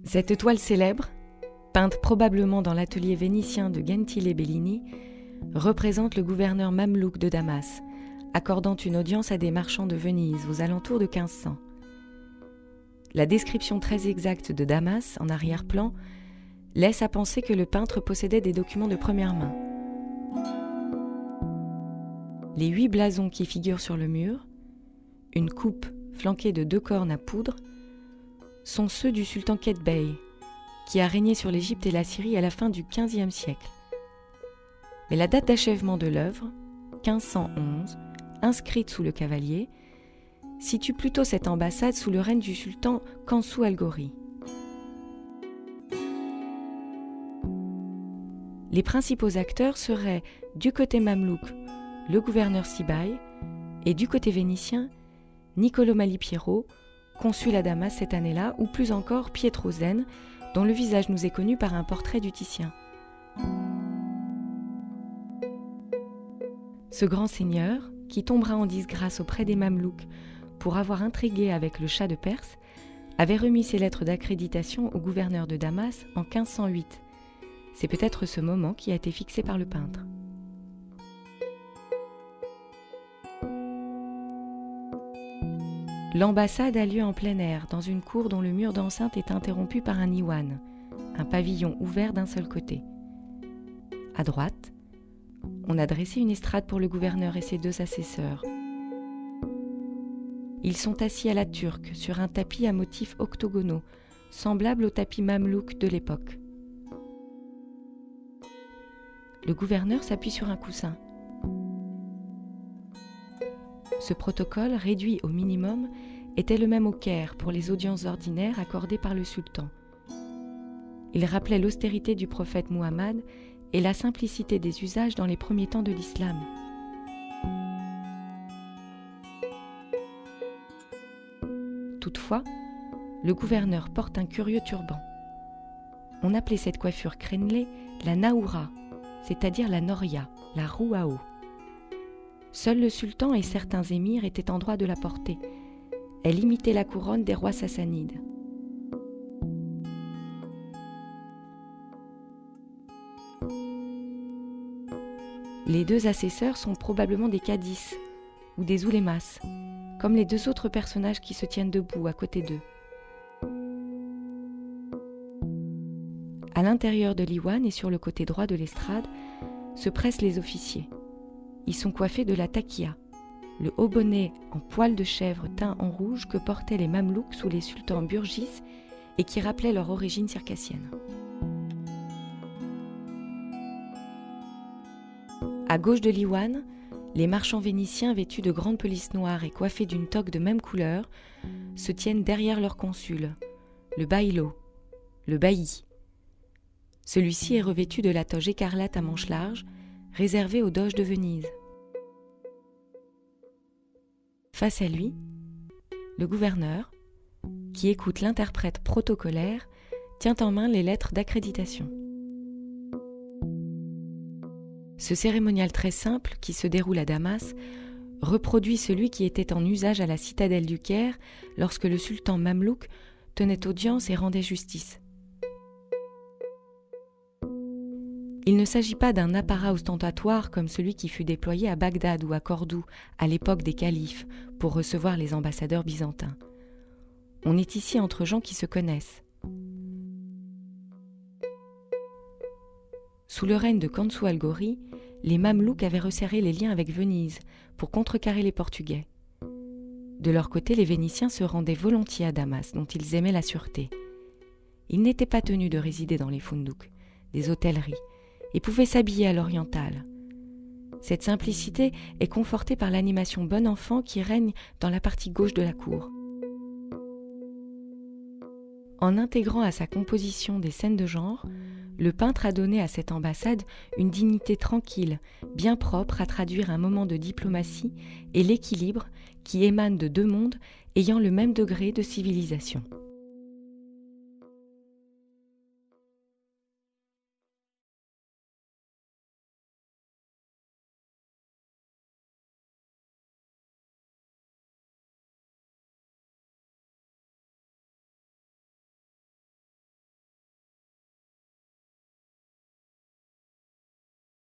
Cette toile célèbre, peinte probablement dans l'atelier vénitien de Gentile Bellini, représente le gouverneur mamelouk de Damas, accordant une audience à des marchands de Venise aux alentours de 1500. La description très exacte de Damas, en arrière-plan, laisse à penser que le peintre possédait des documents de première main. Les 8 blasons qui figurent sur le mur, une coupe flanquée de 2 cornes à poudre, sont ceux du sultan Qetbey, qui a régné sur l'Égypte et la Syrie à la fin du XVe siècle. Mais la date d'achèvement de l'œuvre, 1511, inscrite sous le cavalier, situe plutôt cette ambassade sous le règne du sultan Kansu al-Ghori. Les principaux acteurs seraient, du côté mamelouk, le gouverneur Sibaï, et du côté vénitien, Niccolò Malipiero, consul à Damas cette année-là, ou plus encore Pietro Zen, dont le visage nous est connu par un portrait du Titien. Ce grand seigneur, qui tombera en disgrâce auprès des Mamelouks pour avoir intrigué avec le Shah de Perse, avait remis ses lettres d'accréditation au gouverneur de Damas en 1508. C'est peut-être ce moment qui a été fixé par le peintre. L'ambassade a lieu en plein air, dans une cour dont le mur d'enceinte est interrompu par un iwan, un pavillon ouvert d'un seul côté. À droite, on a dressé une estrade pour le gouverneur et ses 2 assesseurs. Ils sont assis à la turque, sur un tapis à motifs octogonaux, semblable au tapis mamelouk de l'époque. Le gouverneur s'appuie sur un coussin. Ce protocole, réduit au minimum, était le même au Caire pour les audiences ordinaires accordées par le sultan. Il rappelait l'austérité du prophète Muhammad et la simplicité des usages dans les premiers temps de l'islam. Toutefois, le gouverneur porte un curieux turban. On appelait cette coiffure crénelée la naoura, c'est-à-dire la noria, la roue à eau. Seul le sultan et certains émirs étaient en droit de la porter. Elle imitait la couronne des rois sassanides. Les 2 assesseurs sont probablement des cadis ou des oulémas, comme les 2 autres personnages qui se tiennent debout à côté d'eux. À l'intérieur de l'iwan et sur le côté droit de l'estrade se pressent les officiers. Ils sont coiffés de la takia, le haut bonnet en poil de chèvre teint en rouge que portaient les Mamelouks sous les sultans Burgis et qui rappelait leur origine circassienne. À gauche de l'iwan, les marchands vénitiens vêtus de grandes pelisses noires et coiffés d'une toque de même couleur se tiennent derrière leur consul, le baïlo, le bailli. Celui-ci est revêtu de la toge écarlate à manches larges, réservée aux doges de Venise. Face à lui, le gouverneur, qui écoute l'interprète protocolaire, tient en main les lettres d'accréditation. Ce cérémonial très simple, qui se déroule à Damas, reproduit celui qui était en usage à la citadelle du Caire lorsque le sultan mamelouk tenait audience et rendait justice. Il ne s'agit pas d'un apparat ostentatoire comme celui qui fut déployé à Bagdad ou à Cordoue à l'époque des califes pour recevoir les ambassadeurs byzantins. On est ici entre gens qui se connaissent. Sous le règne de Kansu al-Ghori, les Mamelouks avaient resserré les liens avec Venise pour contrecarrer les Portugais. De leur côté, les Vénitiens se rendaient volontiers à Damas, dont ils aimaient la sûreté. Ils n'étaient pas tenus de résider dans les foundouks, des hôtelleries, et pouvaient s'habiller à l'orientale. Cette simplicité est confortée par l'animation bon enfant qui règne dans la partie gauche de la cour. En intégrant à sa composition des scènes de genre, le peintre a donné à cette ambassade une dignité tranquille, bien propre à traduire un moment de diplomatie et l'équilibre qui émane de 2 mondes ayant le même degré de civilisation.